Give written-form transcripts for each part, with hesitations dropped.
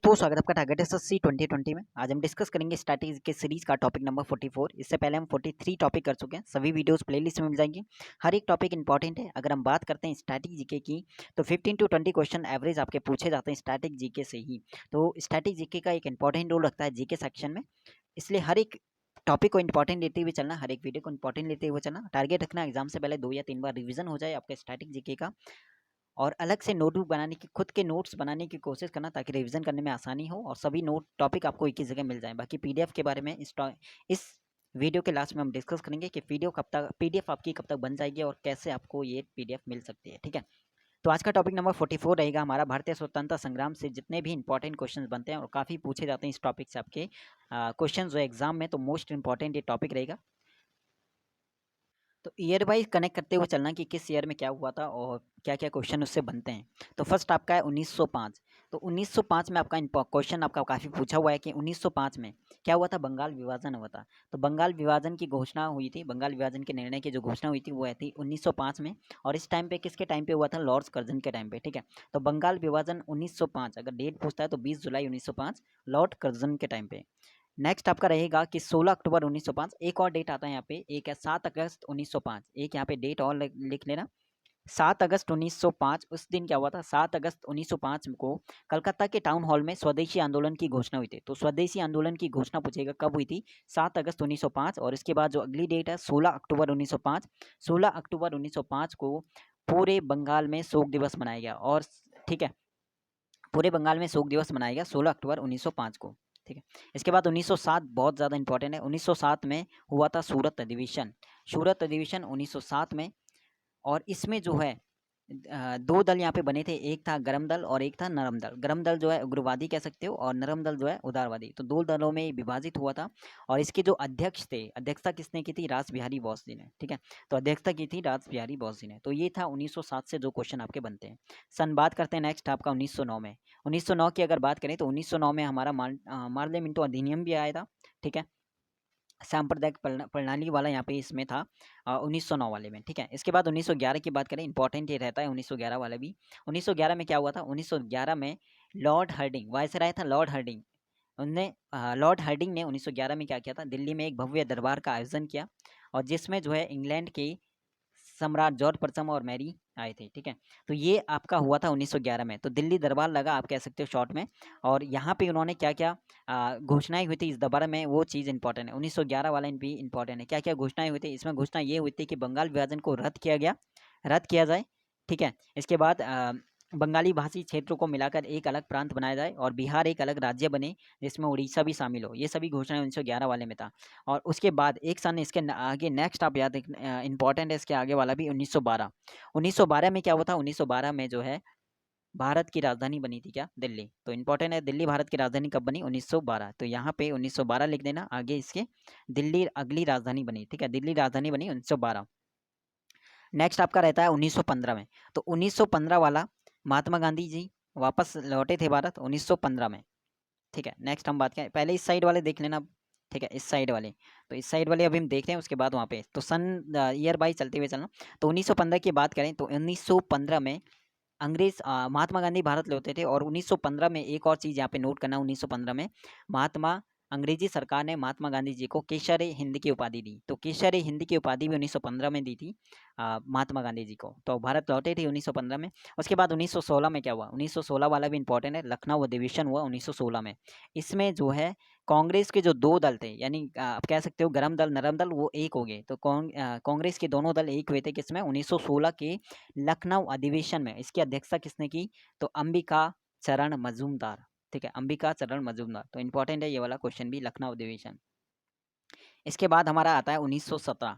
दोस्तों, स्वागत है आपका टारगेट एसएससी 2020 में। आज हम डिस्कस करेंगे स्ट्रैटेजी के सीरीज का टॉपिक नंबर 44। इससे पहले हम 43 टॉपिक कर चुके हैं। सभी वीडियोस प्लेलिस्ट में मिल जाएंगी। हर एक टॉपिक इंपॉर्टेंट है। अगर हम बात करते हैं स्टैटिक जीके की, तो 15 to 20 क्वेश्चन एवरेज आपके पूछे जाते हैं स्टैटिक जीके से ही। तो स्टैटिक जीके का एक इंपॉर्टेंट रोल रखता है जीके सेक्शन में। इसलिए हर एक टॉपिक को इंपॉर्टेंट लेते हुए चलना, हर एक वीडियो को इंपॉर्टेंट लेते हुए चलना। टारगेट रखना एग्जाम से पहले 2 या 3 बार रिवीजन हो जाए आपका स्टैटिक जीके का, और अलग से नोटबुक बनाने की, खुद के नोट्स बनाने की कोशिश करना ताकि रिवीजन करने में आसानी हो और सभी नोट टॉपिक आपको एक ही जगह मिल जाए। बाकी पीडीएफ के बारे में इस वीडियो के लास्ट में हम डिस्कस करेंगे कि पीडीएफ आपकी कब तक बन जाएगी और कैसे आपको ये पीडीएफ मिल सकती है। ठीक है, तो आज का टॉपिक नंबर 44 रहेगा हमारा भारतीय स्वतंत्रता संग्राम से जितने भी इंपॉर्टेंट क्वेश्चंस बनते हैं और काफ़ी पूछे जाते हैं इस टॉपिक से आपके क्वेश्चन जो एग्जाम में, तो मोस्ट इंपॉर्टेंट ये टॉपिक रहेगा। तो ईयर वाइज कनेक्ट करते हुए चलना कि किस ईयर में क्या हुआ था और क्या क्या क्वेश्चन उससे बनते हैं। तो फर्स्ट आपका है 1905। तो 1905 में आपका क्वेश्चन आपका काफ़ी पूछा हुआ है कि 1905 में क्या हुआ था, बंगाल विभाजन हुआ था। तो बंगाल विभाजन की घोषणा हुई थी, बंगाल विभाजन के निर्णय की जो घोषणा हुई थी वो है थी 1905 में। और इस टाइम पे किसके टाइम पे हुआ था, लॉर्ड्स कर्जन के टाइम पे। ठीक है, तो बंगाल विभाजन 1905, अगर डेट पूछता है तो 20 जुलाई 1905 लॉर्ड कर्जन के टाइम पे। नेक्स्ट आपका रहेगा कि 16 अक्टूबर 1905। एक और डेट आता है यहाँ पे, एक है 7 अगस्त 1905। एक यहाँ पे डेट और लिख लेना, 7 अगस्त 1905। उस दिन क्या हुआ था, 7 अगस्त 1905 को कलकत्ता के टाउन हॉल में स्वदेशी आंदोलन की घोषणा हुई थी। तो स्वदेशी आंदोलन की घोषणा पूछेगा कब हुई थी, 7 अगस्त 1905। और इसके बाद जो अगली डेट है 16 अक्टूबर 1905। 16 अक्टूबर 1905 को पूरे बंगाल में शोक दिवस मनाया गया। और ठीक है, पूरे बंगाल में शोक दिवस मनाया गया 16 अक्टूबर 1905 को। ठीक है, इसके बाद 1907 बहुत ज़्यादा इंपॉर्टेंट है। 1907 में हुआ था सूरत अधिवेशन। सूरत अधिवेशन 1907 में, और इसमें जो है दो दल यहाँ पे बने थे, एक था गरम दल और एक था नरम दल। गरम दल जो है उग्रवादी कह सकते हो और नरम दल जो है उदारवादी। तो दो दलों में विभाजित हुआ था। और इसके जो अध्यक्ष थे, अध्यक्षता किसने की थी, रास बिहारी बोस जी ने। ठीक है, तो अध्यक्षता की थी रास बिहारी बोस जी ने। तो ये था 1907 से जो क्वेश्चन आपके बनते हैं। सन बात करते हैं नेक्स्ट आपका 1909 में। 1909 की अगर बात करें तो 1909 में हमारा मार्ले मिंटो अधिनियम भी आया था। ठीक है, सांप्रदायिक प्रणाली वाला यहाँ पे इसमें था 1909 वाले में। ठीक है, इसके बाद 1911 की बात करें, इंपॉर्टेंट ये रहता है 1911 वाला भी। 1911 में क्या हुआ था, 1911 में लॉर्ड हार्डिंग वायसराय था, लॉर्ड हार्डिंग। लॉर्ड हार्डिंग ने 1911 में क्या किया था, दिल्ली में एक भव्य दरबार का आयोजन किया, और जिसमें जो है इंग्लैंड के सम्राट जॉर्ज प्रथम और मैरी आए थे। ठीक है, तो ये आपका हुआ था 1911 में। तो दिल्ली दरबार लगा आप कह सकते हो शॉर्ट में। और यहाँ पे उन्होंने क्या क्या घोषणाएं हुई थी इस दरबार में, वो चीज़ इंपॉर्टेंट है। 1911 वाला भी इंपॉर्टेंट है, क्या क्या घोषणाएं हुई थी इसमें। घोषणा ये हुई थी कि बंगाल विभाजन को रद्द किया जाए। ठीक है, इसके बाद बंगाली भाषी क्षेत्रों को मिलाकर एक अलग प्रांत बनाया जाए और बिहार एक अलग राज्य बने जिसमें उड़ीसा भी शामिल हो। ये सभी घोषणाएं 1911 वाले में था। और उसके बाद एक सन इसके आगे नेक्स्ट आप याद इंपॉर्टेंट है इसके आगे वाला भी 1912। 1912 में क्या हुआ था, 1912 में जो है भारत की राजधानी बनी थी क्या, दिल्ली। तो इंपॉर्टेंट है, दिल्ली भारत की राजधानी कब बनी, 1912। तो यहाँ पे 1912 लिख देना, आगे इसके दिल्ली अगली राजधानी बनी। ठीक है, दिल्ली राजधानी बनी 1912। नेक्स्ट आपका रहता है 1915 में। तो 1915 वाला महात्मा गांधी जी वापस लौटे थे भारत 1915 में। ठीक है, नेक्स्ट हम बात करें, पहले इस साइड वाले देख लेना। ठीक है, इस साइड वाले, तो इस साइड वाले अभी हम देख रहे हैं, उसके बाद वहाँ पे तो सन ईयर बाई चलते हुए चलना। तो 1915 की बात करें तो 1915 में अंग्रेज महात्मा गांधी भारत लौटे थे। और 1915 में एक और चीज़ यहाँ पे नोट करना, 1915 में अंग्रेजी सरकार ने महात्मा गांधी जी को केसर ए हिंद की उपाधि दी। तो केसर ए हिंद की उपाधि भी 1915 में दी थी महात्मा गांधी जी को। तो भारत लौटे थे 1915 में। उसके बाद 1916 में क्या हुआ, 1916 वाला भी इंपॉर्टेंट है, लखनऊ अधिवेशन हुआ 1916 में। इसमें जो है कांग्रेस के जो दो दल थे, यानी आप कह सकते हो गरम दल नरम दल, वो एक हो गए। तो कांग्रेस के दोनों दल एक हुए थे किसमें, 1916 के लखनऊ अधिवेशन में। इसकी अध्यक्षता किसने की, तो अंबिका चरण मजूमदार। ठीक है, अंबिका चरण मजूमदार। तो इंपॉर्टेंट है ये वाला क्वेश्चन भी, लखनऊ अधिवेशन। इसके बाद हमारा आता है 1917।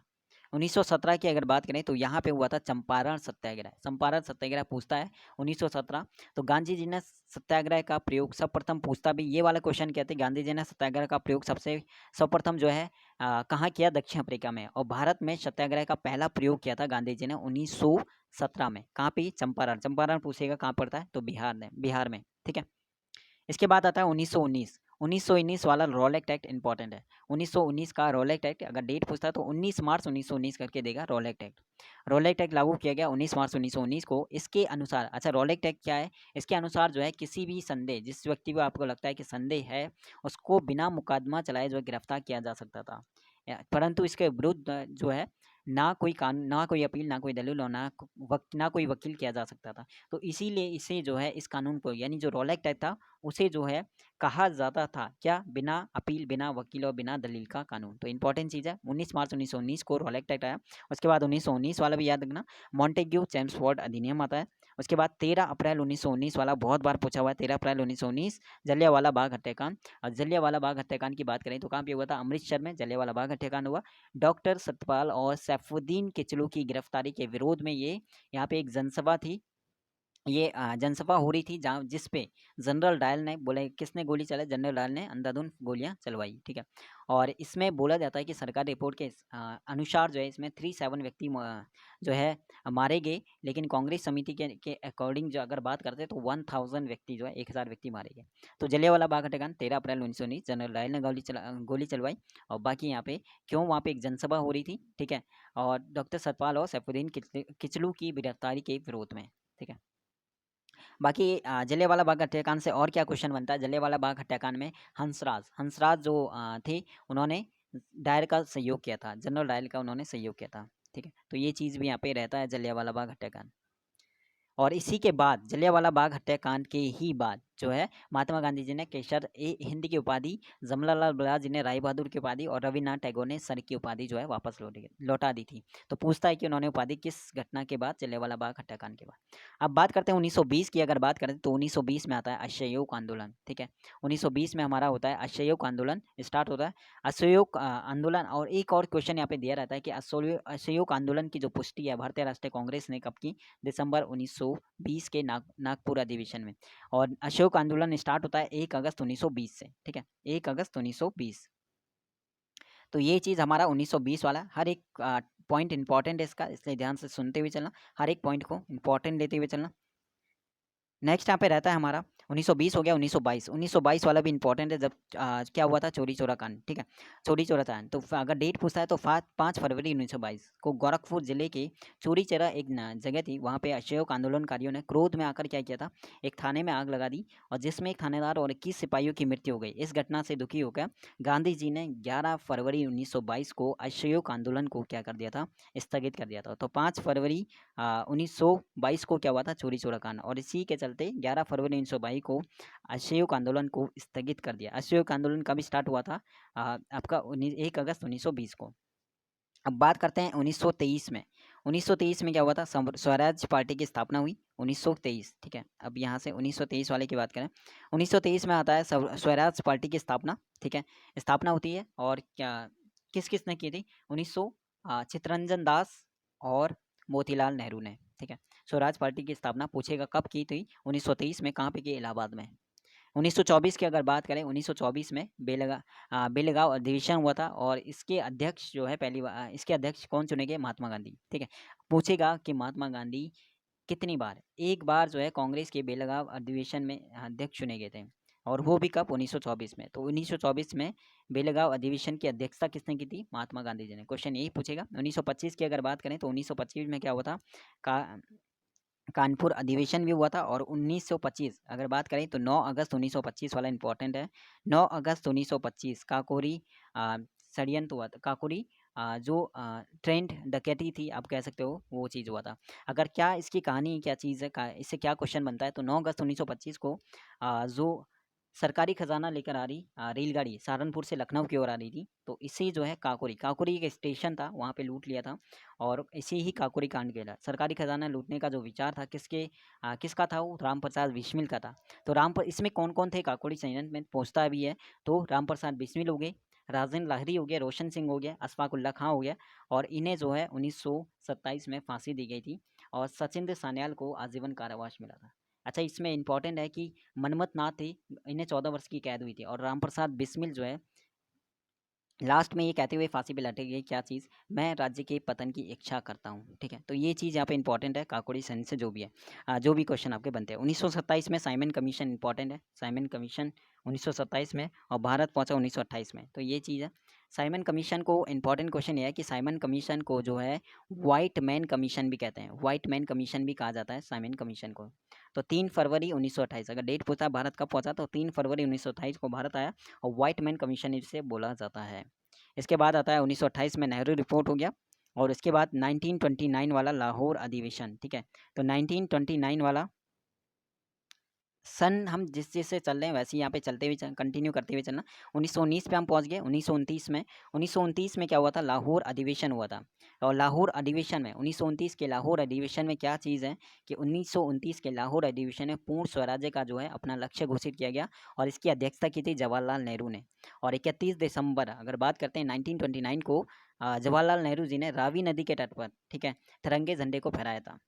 1917 की अगर बात करें तो यहाँ पे हुआ था चंपारण सत्याग्रह। चंपारण सत्याग्रह पूछता है 1917। तो गांधी जी ने सत्याग्रह का प्रयोग सर्वप्रथम, पूछता भी ये वाला क्वेश्चन, कहते हैं गांधी जी ने सत्याग्रह का प्रयोग सर्वप्रथम जो है कहाँ किया, दक्षिण अफ्रीका में। और भारत में सत्याग्रह का पहला प्रयोग किया था गांधी जी ने 1917 में। कहाँ पे, चंपारण। चंपारण पूछेगा कहाँ पड़ता है, तो बिहार में। ठीक है, इसके बाद आता है 1919। 1919 वाला रॉलेट एक्ट इंपॉर्टेंट है। 1919 का रॉलेट एक्ट अगर डेट पूछता है तो 19 मार्च 1919 करके देगा रॉलेट एक्ट। रॉलेट एक्ट लागू किया गया 19 मार्च 1919 को। इसके अनुसार, अच्छा रॉलेट एक्ट क्या है, इसके अनुसार जो है किसी भी संदेह, जिस व्यक्ति को आपको लगता है कि संदेह है, उसको बिना मुकदमा चलाए जो है गिरफ्तार किया जा सकता था। परंतु इसके विरुद्ध जो है ना कोई कानून, ना कोई अपील, ना कोई दलील और ना कोई वकील किया जा सकता था। तो इसीलिए इसे जो है इस कानून को, यानी जो रॉलेट एक्ट था उसे जो है कहा जाता था क्या, बिना अपील, बिना वकील और बिना दलील का कानून। तो इंपॉर्टेंट चीज़ है, 19 मार्च 1919 को रॉलेट एक्ट आया। उसके बाद 1919 वाला भी याद रखना, मॉन्टेग्यू चेम्सफोर्ड अधिनियम आता है। उसके बाद 13 अप्रैल 1919 वाला बहुत बार पूछा हुआ है, 13 अप्रैल 1919 जलियांवाला बाग हत्याकांड। और जलियांवाला बाग हत्याकांड की बात करें तो कहाँ पे हुआ था, अमृतसर में जलियांवाला बाग हत्याकांड हुआ। डॉक्टर सतपाल और सैफुद्दीन किचलू की गिरफ्तारी के विरोध में ये यहाँ पे एक जनसभा थी। ये जनसभा हो रही थी जहाँ, जिस पे जनरल डायल ने बोले, किसने गोली चलाई, जनरल डायल ने अंधाधुंध गोलियां चलवाई, ठीक है। और इसमें बोला जाता है कि सरकार रिपोर्ट के अनुसार जो है इसमें 37 व्यक्ति जो है मारे गए, लेकिन कांग्रेस समिति के अकॉर्डिंग जो अगर बात करते हैं तो 1000 व्यक्ति जो है 1000 व्यक्ति मारे गए। तो जलियांवाला बाग हत्याकांड 13 अप्रैल 1919 जनरल डायल ने गोली चलवाई। और बाकी यहाँ पे क्यों, वहाँ पे एक जनसभा हो रही थी, ठीक है, और डॉक्टर सतपाल और सैफुद्दीन किचलू की गिरफ्तारी के विरोध में, ठीक है। बाकी जलियांवाला बाग हत्याकांड से और क्या क्वेश्चन बनता है, जलियांवाला बाग हत्याकांड में हंसराज जो थे, उन्होंने डायर का सहयोग किया था, जनरल डायर का उन्होंने सहयोग किया था, ठीक है। तो ये चीज़ भी यहाँ पे रहता है जलियांवाला बाग हत्याकांड। और इसी के बाद जलियांवाला बाग हत्याकांड के ही बाद जो है महात्मा गांधी जी ने केसर ए हिंद की उपाधि, जमनालाल बजाज जी ने राय बहादुर की उपाधि और रविन्द्रनाथ टैगोर ने सर की उपाधि जो है वापस लौटा दी थी। तो पूछता है कि उन्होंने उपाधि किस घटना के बाद, जलियांवाला बाग हत्याकांड के बाद। अब बात करते हैं 1920 की, अगर बात करें तो 1920 में आता है असहयोग आंदोलन, ठीक है। 1920 में हमारा होता है असहयोग आंदोलन स्टार्ट होता है। असहयोग आंदोलन, और एक और क्वेश्चन यहाँ पे दिया रहता है कि असहयोग आंदोलन की जो पुष्टि है भारतीय राष्ट्रीय कांग्रेस ने कब की, दिसंबर 1920 के नागपुर अधिवेशन में। और अशोक आंदोलन स्टार्ट होता है 1 अगस्त 1920 से, ठीक है, 1 अगस्त 1920। तो ये चीज़ हमारा 1920 वाला, हर एक पॉइंट इंपॉर्टेंट है इसका, इसलिए ध्यान से सुनते हुए चलना, हर एक पॉइंट को इंपॉर्टेंट लेते हुए चलना। नेक्स्ट यहाँ पे रहता है हमारा 1920 हो गया, 1922। 1922 वाला भी इंपॉर्टेंट है, जब क्या हुआ था, चोरी चोरा कांड, ठीक है, चोरी चोरा कांड। तो अगर डेट पूछता है तो 5 फरवरी 1922 को गोरखपुर जिले के चोरी चोरा एक जगह थी, वहाँ पे असहयोग आंदोलनकारियों ने क्रोध में आकर क्या किया था, एक थाने में आग लगा दी, और जिसमें एक थानेदार और 21 सिपाहियों की मृत्यु हो गई। इस घटना से दुखी होकर गांधी जी ने 11 फरवरी 1922 को असहयोग आंदोलन को क्या कर दिया था, स्थगित कर दिया था। तो 5 फरवरी 1922 को क्या हुआ था, चोरी चोरा कांड, और इसी के चलते 11 फरवरी 1922 को असहयोग आंदोलन को स्थगित कर दिया। असहयोग आंदोलन कब स्टार्ट हुआ था, आपका 1 अगस्त 1920 को। अब बात करते हैं 1923 में। 1923 में क्या हुआ था, स्वराज पार्टी की स्थापना हुई 1923, ठीक है। अब यहाँ से 1923 वाले की बात करें, 1923 में आता है स्वराज पार्टी की स्थापना, ठीक है, स्थापना होती है। और क्या, किस किस ने की थी, 1900 चित्तरंजन दास और मोतीलाल नेहरू ने, ठीक है। स्वराज पार्टी की स्थापना पूछेगा कब की थी, 1923 में, कहाँ पे की, इलाहाबाद में। 1924 की अगर बात करें, 1924 में बेलगांव अधिवेशन हुआ था, और इसके अध्यक्ष जो है इसके अध्यक्ष कौन चुने गए, महात्मा गांधी, ठीक है। पूछेगा कि महात्मा गांधी कितनी बार, एक बार जो है कांग्रेस के बेलगांव अधिवेशन में अध्यक्ष चुने गए थे, और वो भी कब, 1924 में। तो 1924 में बेलगांव अधिवेशन की अध्यक्षता किसने की थी, महात्मा गांधी जी ने। क्वेश्चन यही पूछेगा। 1925 की अगर बात करें तो 1925 में क्या हुआ था, कानपुर अधिवेशन भी हुआ था। और 1925 अगर बात करें तो 9 अगस्त 1925 वाला इंपॉर्टेंट है। 9 अगस्त 1925 काकोरी षड्यंत्र हुआ था, काकोरी जो ट्रेंड डकैती थी आप कह सकते हो, वो चीज़ हुआ था। अगर क्या इसकी कहानी क्या चीज़ है, इससे क्या क्वेश्चन बनता है, तो 9 अगस्त 1925 को जो सरकारी खजाना लेकर आ रही रेलगाड़ी सहारनपुर से लखनऊ की ओर आ रही थी, तो इसी जो है काकोरी एक स्टेशन था, वहाँ पे लूट लिया था। और इसी ही काकोरी कांड कहला, सरकारी खजाना लूटने का जो विचार था, किसका था, वो राम प्रसाद बिस्मिल का था। तो इसमें कौन कौन थे काकोरी संयंत्र में, पूछता भी है। तो राम प्रसाद बिस्मिल हो गए, राजेंद्र लाहिड़ी हो गया, रोशन सिंह हो गया, अशफाकुल्ला खां हो गया। और इन्हें जो है 1927 में फांसी दी गई थी, और सचिंद्र सान्याल को आजीवन कारावास मिला था। अच्छा, इसमें इंपॉर्टेंट है कि मनमथ नाथ थे, इन्हें 14 वर्ष की कैद हुई थी, और राम प्रसाद बिस्मिल जो है लास्ट में ये कहते हुए फांसी पे लटक गई, क्या चीज़, मैं राज्य के पतन की इच्छा करता हूँ। ठीक है, तो ये चीज़ यहाँ पे इंपॉर्टेंट है, काकोड़ी सन से जो भी है, जो भी क्वेश्चन आपके बनते हैं। 1927 में साइमन कमीशन इंपॉर्टेंट है, साइमन कमीशन 1927 में, और भारत पहुंचा 1928 में, तो ये चीज़ है। साइमन कमीशन को इंपॉर्टेंट क्वेश्चन ये है कि साइमन कमीशन को जो है व्हाइट मैन कमीशन भी कहते हैं, व्हाइट मैन कमीशन भी कहा जाता है साइमन कमीशन को। तो 3 फरवरी 1928, अगर डेट पूछा भारत कब पहुंचा तो 3 फरवरी 1928 को भारत आया, और व्हाइट मैन कमीशन इसे बोला जाता है। इसके बाद आता है 1928 में नेहरू रिपोर्ट हो गया, और इसके बाद 1929 वाला लाहौर अधिवेशन। ठीक है, तो 1929 वाला सन हम जिस से चल रहे हैं वैसे ही यहाँ पे चलते हुए कंटिन्यू करते हुए चलना। 1919 पे हम पहुँच गए। 1929 में क्या हुआ था, लाहौर अधिवेशन हुआ था। और लाहौर अधिवेशन में 1929 के लाहौर अधिवेशन में क्या चीज़ है कि 1929 के लाहौर अधिवेशन में पूर्ण स्वराज्य का जो है अपना लक्ष्य घोषित किया गया, और इसकी अध्यक्षता की थी जवाहरलाल नेहरू ने। और 31 दिसंबर, अगर बात करते हैं 1929 को, जवाहरलाल नेहरू जी ने रावी नदी के तट पर, ठीक है, तिरंगे झंडे को फहराया था।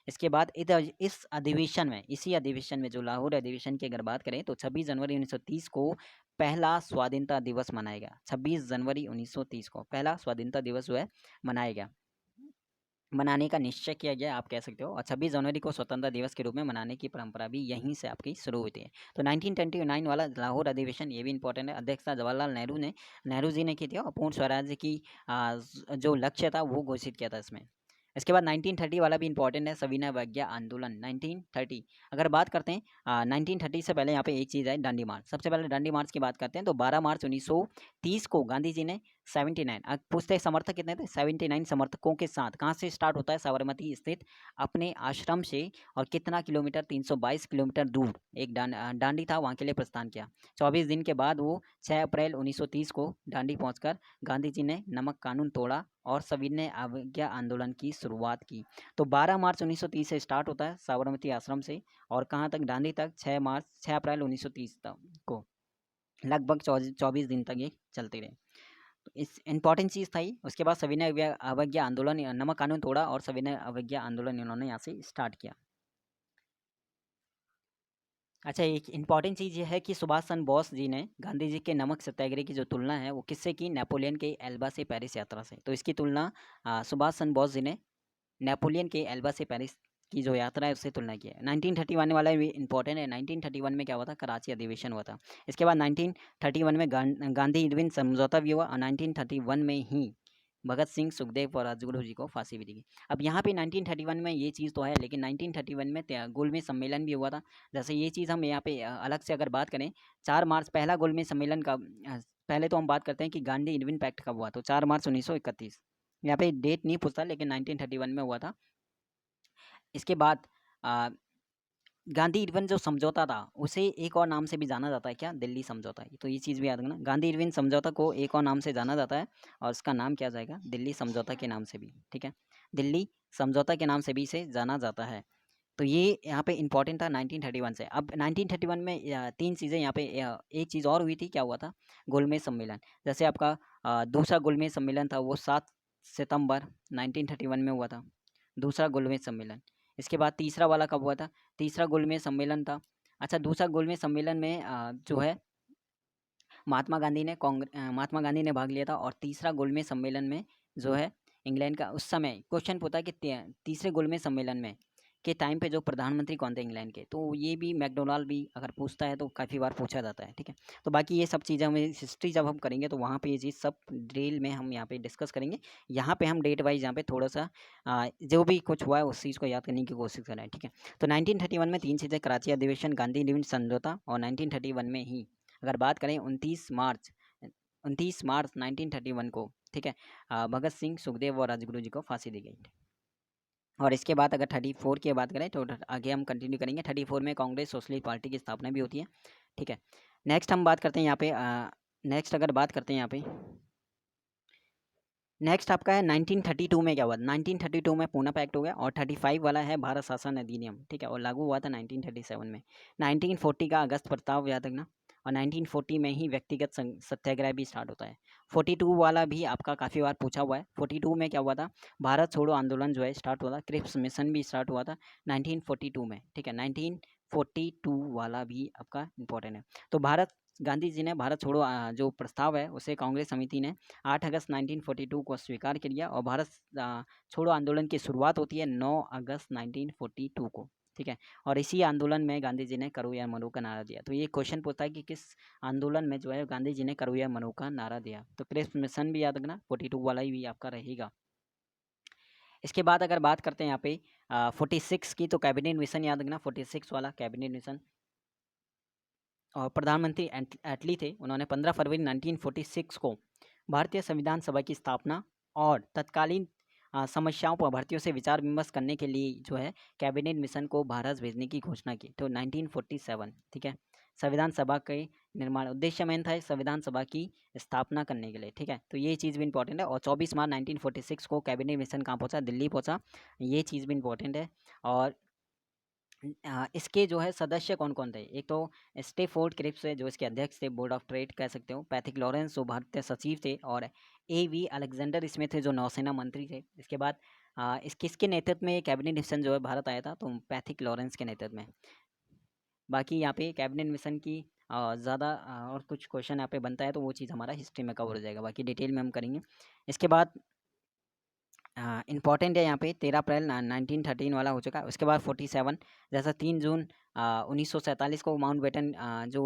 इसके बाद इस अधिवेशन में, इसी अधिवेशन में जो लाहौर अधिवेशन की अगर बात करें तो 26 जनवरी 1930 को पहला स्वाधीनता दिवस मनाया गया। 26 जनवरी 1930 को पहला स्वाधीनता दिवस जो है मनाया गया, मनाने का निश्चय किया गया आप कह सकते हो। और 26 जनवरी को स्वतंत्रता दिवस के रूप में मनाने की परंपरा भी यहीं से आपकी शुरू हुई थी। तो 1929 वाला लाहौर अधिवेशन ये भी इंपॉर्टेंट है। अध्यक्षता जवाहरलाल नेहरू जी ने की थी, और पूर्ण स्वराज्य की जो लक्ष्य था वो घोषित किया था इसमें। इसके बाद 1930 वाला भी इंपॉर्टेंट है, सविनय अवज्ञा आंदोलन 1930। अगर बात करते हैं 1930 से पहले यहाँ पे एक चीज़ है, दांडी मार्च। सबसे पहले दांडी मार्च की बात करते हैं तो 12 मार्च 1930 को गांधी जी ने 79, अब पूछते हैं समर्थक कितने थे, 79 समर्थकों के साथ कहाँ से स्टार्ट होता है, साबरमती स्थित अपने आश्रम से, और कितना किलोमीटर, 322 किलोमीटर दूर एक डांडी था, वहाँ के लिए प्रस्थान किया। 24 दिन के बाद वो 6 अप्रैल 1930 को डांडी पहुंचकर गांधी जी ने नमक कानून तोड़ा और सविनय अवज्ञा आंदोलन की शुरुआत की। तो 12 मार्च 1930 से स्टार्ट होता है साबरमती आश्रम से, और कहाँ तक, डांडी तक 6 अप्रैल 1930 तक को, लगभग 24 दिन तक ये चलते रहे। तो इस इंपॉर्टेंट चीज़ था ही। उसके बाद सविनय अवज्ञा आंदोलन, नमक कानून तोड़ा और सविनय अवज्ञा आंदोलन इन्होंने यहाँ से स्टार्ट किया। अच्छा, एक इंपॉर्टेंट चीज़ ये है कि सुभाष चंद्र बोस जी ने गांधी जी के नमक सत्याग्रह की जो तुलना है वो किससे की, नेपोलियन के एल्बा से पेरिस यात्रा से। तो इसकी तुलना सुभाष चंद्र बोस जी ने नेपोलियन के एल्बा से पेरिस की जो यात्रा है उससे तुलना की है। 1931 वाला भी इंपॉर्टेंट है। 1931 में क्या हुआ था, कराची अधिवेशन हुआ था। इसके बाद 1931 में गांधी इरविन समझौता भी हुआ, और 1931 में ही भगत सिंह, सुखदेव और राजगुरु जी को फांसी भी दी गई। अब यहाँ पे 1931 में ये चीज़ तो है, लेकिन 1931 में गोलमेज सम्मेलन भी हुआ था। जैसे ये चीज़ हम यहाँ पे अलग से अगर बात करें, 4 मार्च पहला गोलमेज सम्मेलन का, पहले तो हम बात करते हैं कि गांधी इरविन पैक्ट कब हुआ, तो 4 मार्च 1931। यहाँ पे डेट नहीं पूछता, लेकिन 1931 में हुआ था। इसके बाद आ, गांधी इरविन जो समझौता था उसे एक और नाम से भी जाना जाता है, क्या, दिल्ली समझौता। तो ये चीज़ भी याद रखना, गांधी इरविन समझौता को एक और नाम से जाना जाता है, और उसका नाम क्या जाएगा, दिल्ली समझौता के नाम से भी। ठीक है, दिल्ली समझौता के नाम से भी इसे जाना जाता है। तो ये यहाँ पे इंपॉर्टेंट था 1931 से। अब 1931 में 3 चीज़ें यहाँ पे, एक चीज़ और हुई थी, क्या हुआ था, गोलमेज सम्मेलन। जैसे आपका दूसरा गोलमेज सम्मेलन था वो 7 सितंबर 1931 में हुआ था, दूसरा गोलमेज सम्मेलन। इसके बाद तीसरा वाला कब हुआ था, तीसरा गोलमेज सम्मेलन था। अच्छा, दूसरा गोलमेज सम्मेलन में जो है महात्मा गांधी ने भाग लिया था, और तीसरा गोलमेज सम्मेलन में जो है इंग्लैंड का, उस समय क्वेश्चन पूछा कि तीसरे गोलमेज सम्मेलन में के टाइम पे जो प्रधानमंत्री कौन थे इंग्लैंड के, तो ये भी मैकडोनाल्ड भी अगर पूछता है तो काफ़ी बार पूछा जाता है। ठीक है, तो बाकी ये सब चीज़ें हमें हिस्ट्री जब हम करेंगे तो वहाँ पे ये चीज़ सब डिटेल में हम यहाँ पे डिस्कस करेंगे। यहाँ पे हम डेट वाइज यहाँ पे थोड़ा सा जो भी कुछ हुआ है उस चीज़ को याद करने की कोशिश कर रहे हैं। ठीक है, तो 1931 में 3 चीज़ें, कराची अधिवेशन, गांधी इरविन समझौता, और 1931 में ही अगर बात करें 29 मार्च 1931 को, ठीक है, भगत सिंह, सुखदेव और राजगुरु जी को फांसी दी गई। और इसके बाद अगर 34 की बात करें तो आगे हम कंटिन्यू करेंगे। 34 में कांग्रेस सोशलिस्ट पार्टी की स्थापना भी होती है। ठीक है, नेक्स्ट हम बात करते हैं यहाँ पे, नेक्स्ट अगर बात करते हैं यहाँ पे, नेक्स्ट आपका है 1932 में क्या हुआ, 1932 में पूना पैक्ट हो गया, और 35 वाला है भारत शासन अधिनियम। ठीक है, और लागू हुआ था 1937 में। 1940 का अगस्त प्रस्ताव याद रखना, और 1940 में ही व्यक्तिगत सत्याग्रह भी स्टार्ट होता है। 42 वाला भी आपका काफ़ी बार पूछा हुआ है। 42 में क्या हुआ था, भारत छोड़ो आंदोलन जो है स्टार्ट हुआ था, क्रिप्स मिशन भी स्टार्ट हुआ था 1942 में। ठीक है, 1942 वाला भी आपका इंपॉर्टेंट है। तो भारत गांधी जी ने भारत छोड़ो जो प्रस्ताव है उसे कांग्रेस समिति ने 8 अगस्त 1942 को स्वीकार किया और भारत छोड़ो आंदोलन की शुरुआत होती है 9 अगस्त 1942 को, ठीक है। और इसी आंदोलन में गांधी जी ने करो या मरो का नारा दिया। तो ये क्वेश्चन पूछता है कि किस आंदोलन में जो है गांधी जी ने करो या मरो का नारा दिया। तो क्रिप्स मिशन भी याद रखना, 42 वाला ही भी आपका रहेगा। इसके बाद अगर बात करते हैं यहाँ पे 46 की, तो कैबिनेट मिशन याद रखना, 46 वाला कैबिनेट मिशन। और प्रधानमंत्री एटली थे, उन्होंने 15 फरवरी 1946 को भारतीय संविधान सभा की स्थापना और तत्कालीन समस्याओं पर भर्तियों से विचार विमर्श करने के लिए जो है कैबिनेट मिशन को भारत भेजने की घोषणा की। तो 1947, ठीक है। संविधान सभा के निर्माण उद्देश्य मेन था संविधान सभा की स्थापना करने के लिए, ठीक है। तो ये चीज़ भी इंपॉर्टेंट है। और 24 मार्च 1946 को कैबिनेट मिशन कहाँ पहुँचा? दिल्ली पहुँचा। ये चीज़ भी इंपॉर्टेंट है। और इसके जो है सदस्य कौन कौन थे? एक तो स्टेफोर्ड क्रिप्स है जो इसके अध्यक्ष थे, बोर्ड ऑफ ट्रेड कह सकते हो। पैथिक लॉरेंस जो भारतीय सचिव थे, और A.V. अलेक्जेंडर स्मिथ थे जो नौसेना मंत्री थे। इसके बाद इस किसके नेतृत्व में ये कैबिनेट मिशन जो है भारत आया था? तो पैथिक लॉरेंस के नेतृत्व में। बाकी यहाँ पे कैबिनेट मिशन की ज़्यादा और कुछ क्वेश्चन यहाँ पे बनता है तो वो चीज़ हमारा हिस्ट्री में कवर हो जाएगा, बाकी डिटेल में हम करेंगे। इसके बाद इम्पॉर्टेंट है यहाँ पे 13 अप्रैल 1913 वाला हो चुका है। उसके बाद 47 जैसा 3 जून 1947 को माउंटबेटन जो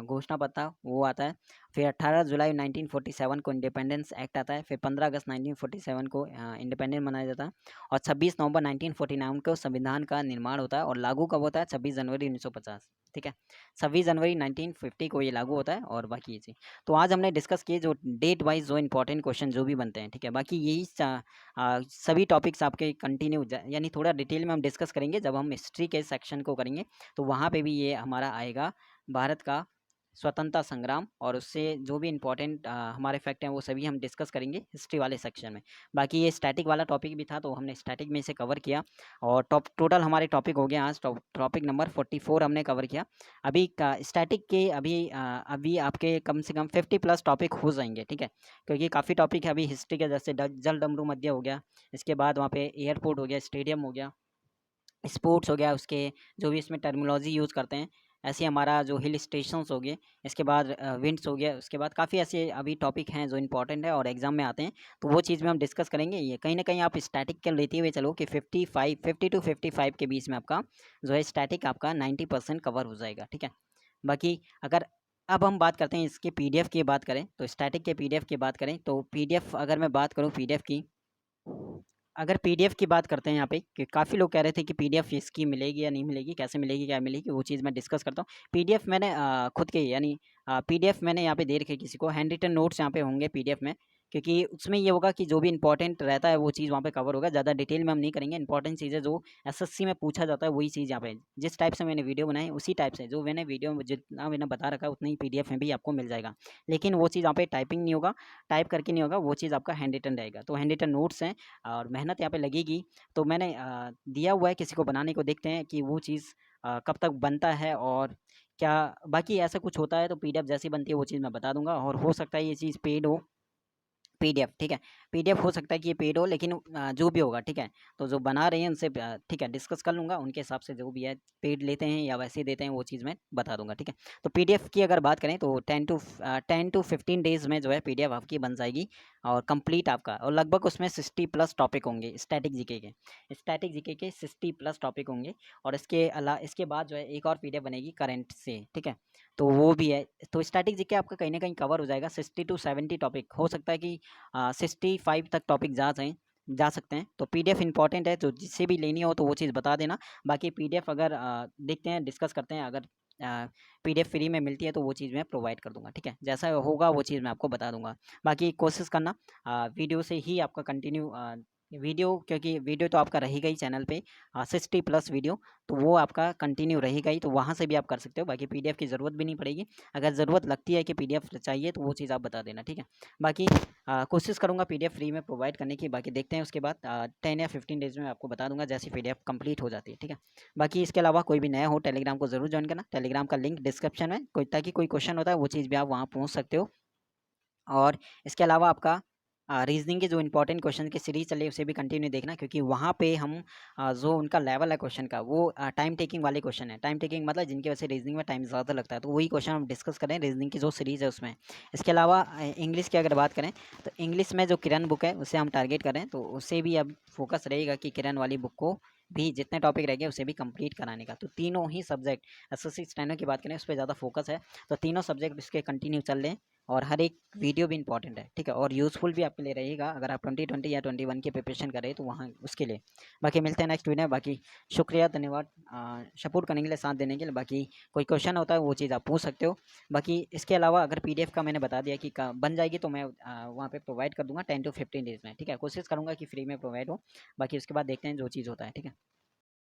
घोषणा पत्र था वो आता है। फिर 18 जुलाई 1947 को इंडिपेंडेंस एक्ट आता है। फिर 15 अगस्त 1947 को इंडिपेंडेंस मनाया जाता है। और 26 नवंबर 1949 को संविधान का निर्माण होता है। और लागू कब होता है? 26 जनवरी 1950, ठीक है। 26 जनवरी 1950 को ये लागू होता है। और बाकी ये चीज़ तो आज हमने डिस्कस किए जो डेट वाइज जो इंपॉर्टेंट क्वेश्चन जो भी बनते हैं, ठीक है। बाकी यही सभी टॉपिक्स आपके कंटिन्यू यानी थोड़ा डिटेल में हम डिस्कस करेंगे जब हम हिस्ट्री के सेक्शन को करेंगे, तो वहाँ पे भी ये हमारा आएगा भारत का स्वतंत्रता संग्राम, और उससे जो भी इम्पोर्टेंट हमारे फैक्ट हैं वो सभी हम डिस्कस करेंगे हिस्ट्री वाले सेक्शन में। बाकी ये स्टैटिक वाला टॉपिक भी था तो हमने स्टैटिक में से कवर किया। और टोटल हमारे टॉपिक हो गया आज टॉपिक नंबर 44 हमने कवर किया। अभी स्टैटिक के अभी आपके कम से कम 50+ टॉपिक हो जाएंगे, ठीक है। क्योंकि काफ़ी टॉपिक है अभी हिस्ट्री के, जैसे जल डमरू मध्य हो गया, इसके बाद वहाँ पे एयरपोर्ट हो गया, स्टेडियम हो गया, स्पोर्ट्स हो गया, उसके जो भी इसमें टर्मिनोलॉजी यूज़ करते हैं, ऐसे हमारा जो हिल स्टेशंस हो गए, इसके बाद विंड्स हो गया, उसके बाद काफ़ी ऐसे अभी टॉपिक हैं जो इंपॉर्टेंट है और एग्जाम में आते हैं, तो वो चीज़ में हम डिस्कस करेंगे। ये कहीं ना कहीं आप स्टैटिक के लेते हुए चलो कि 50 to 55 के बीच में आपका जो है स्टैटिक आपका 90% कवर हो जाएगा, ठीक है। बाकी अगर अब हम बात करते हैं इसके PDF की बात करें, तो स्टैटिक के PDF की बात करें तो PDF अगर मैं बात करूँ PDF की, अगर PDF की बात करते हैं यहाँ पे कि काफ़ी लोग कह रहे थे कि PDF इसकी मिलेगी या नहीं मिलेगी, कैसे मिलेगी, क्या मिलेगी, वो चीज़ मैं डिस्कस करता हूँ। PDF मैंने खुद के यानी PDF मैंने यहाँ पे दे रखे किसी को, हैंड रिटन नोट्स यहाँ पे होंगे PDF में, क्योंकि उसमें ये होगा कि जो भी इंपॉर्टेंट रहता है वो चीज़ वहाँ पे कवर होगा। ज़्यादा डिटेल में हम नहीं करेंगे, इंपॉर्टेंट चीज़ें जो SSC में पूछा जाता है वही चीज़ यहाँ पे जिस टाइप से मैंने वीडियो बनाई उसी टाइप से जो मैंने वीडियो में जितना मैंने बता रखा है उतना ही PDF में भी आपको मिल जाएगा। लेकिन वो चीज़ यहाँ पे टाइपिंग नहीं होगा, टाइप करके नहीं होगा, वो चीज़ आपका हैंड रिटन रहेगा। तो हैंड रिटन नोट्स हैं और मेहनत यहाँ पे लगेगी, तो मैंने दिया हुआ है किसी को बनाने को, देखते हैं कि वो चीज़ कब तक बनता है और क्या बाकी ऐसा कुछ होता है तो PDF जैसी बनती है वो चीज़ मैं बता दूंगा। और हो सकता है ये चीज़ पेड हो PDF, ठीक है। PDF हो सकता है कि ये पेड हो, लेकिन जो भी होगा, ठीक है। तो जो बना रहे हैं उनसे ठीक है डिस्कस कर लूँगा, उनके हिसाब से जो भी है पेड लेते हैं या वैसे देते हैं वो चीज़ मैं बता दूंगा, ठीक है। तो PDF की अगर बात करें तो 10 to 15 डेज़ में जो है PDF आपकी बन जाएगी और कंप्लीट आपका, और लगभग उसमें 60+ टॉपिक होंगे स्टैटिक जीके के 60+ टॉपिक होंगे। और इसके बाद जो है एक और PDF बनेगी करंट से, ठीक है। तो वो भी है, तो स्टैटिक जीके आपका कहीं ना कहीं कवर हो जाएगा। 60 to 70 टॉपिक, हो सकता है कि 65 तक टॉपिक जा सकते हैं। तो PDF इंपॉर्टेंट है, जो जिससे भी लेनी हो तो वो चीज़ बता देना। बाकी PDF अगर देखते हैं डिस्कस करते हैं, अगर PDF फ्री में मिलती है तो वो चीज़ मैं प्रोवाइड कर दूंगा, ठीक है। जैसा होगा वो चीज़ मैं आपको बता दूंगा। बाकी कोशिश करना वीडियो से ही आपका कंटिन्यू वीडियो, क्योंकि वीडियो तो आपका रहेगा ही चैनल पे 60+ वीडियो, तो वो आपका कंटिन्यू रहेगा ही, तो वहाँ से भी आप कर सकते हो। बाकी PDF की ज़रूरत भी नहीं पड़ेगी, अगर ज़रूरत लगती है कि PDF चाहिए तो वो चीज़ आप बता देना, ठीक है। बाकी कोशिश करूँगा PDF फ्री में प्रोवाइड करने की। बाकी देखते हैं उसके बाद 10 या 15 डेज़ में आपको बता दूंगा जैसी PDF कंप्लीट हो जाती है, ठीक है। बाकी इसके अलावा कोई भी नया हो टेलीग्राम को ज़रूर ज्वाइन करना, टेलीग्राम का लिंक डिस्क्रिप्शन में, ताकि कोई क्वेश्चन होता है वो चीज़ भी आप वहाँ पूछ सकते हो। और इसके अलावा आपका रीजनिंग के जो इंपॉर्टेंट क्वेश्चन की सीरीज चली है उसे भी कंटिन्यू देखना, क्योंकि वहाँ पे हम जो उनका लेवल है क्वेश्चन का वो टाइम टेकिंग वाले क्वेश्चन है। टाइम टेकिंग मतलब जिनकी वजह से रीजनिंग में टाइम ज़्यादा लगता है, तो वही क्वेश्चन हम डिस्कस करें रीजनिंग की जो सीरीज है उसमें। इसके अलावा इंग्लिश की अगर बात करें तो इंग्लिश में जो किरण बुक है उसे हम टारगेट करें, तो उससे भी अब फोकस रहेगा कि किरण वाली बुक को भी जितने टॉपिक रह गए उसे भी कंप्लीट कराने का। तो तीनों ही सब्जेक्ट, एसएससी स्टेनो की बात करें उस पर ज़्यादा फोकस है, तो तीनों सब्जेक्ट इसके कंटिन्यू चल रहे हैं और हर एक वीडियो भी इंपॉर्टेंट है, ठीक है, और यूज़फुल भी आपके लिए रहेगा अगर आप 2020 या 21 की प्रिपरेशन कर रहे हैं तो वहाँ उसके लिए। बाकी मिलते हैं नेक्स्ट वीडियो में। बाकी शुक्रिया, धन्यवाद सपोर्ट करने के लिए, साथ देने के लिए। बाकी कोई क्वेश्चन होता है वो चीज़ आप पूछ सकते हो। बाकी इसके अलावा अगर पीडीएफ का मैंने बता दिया कि बन जाएगी तो मैं वहाँ पे प्रोवाइड कर दूंगा 10 to 15 डेज़ में, ठीक है, कोशिश करूँगा कि फ्री में प्रोवाइड हो। बाकी उसके बाद देखते हैं जो चीज़ होता है, ठीक है।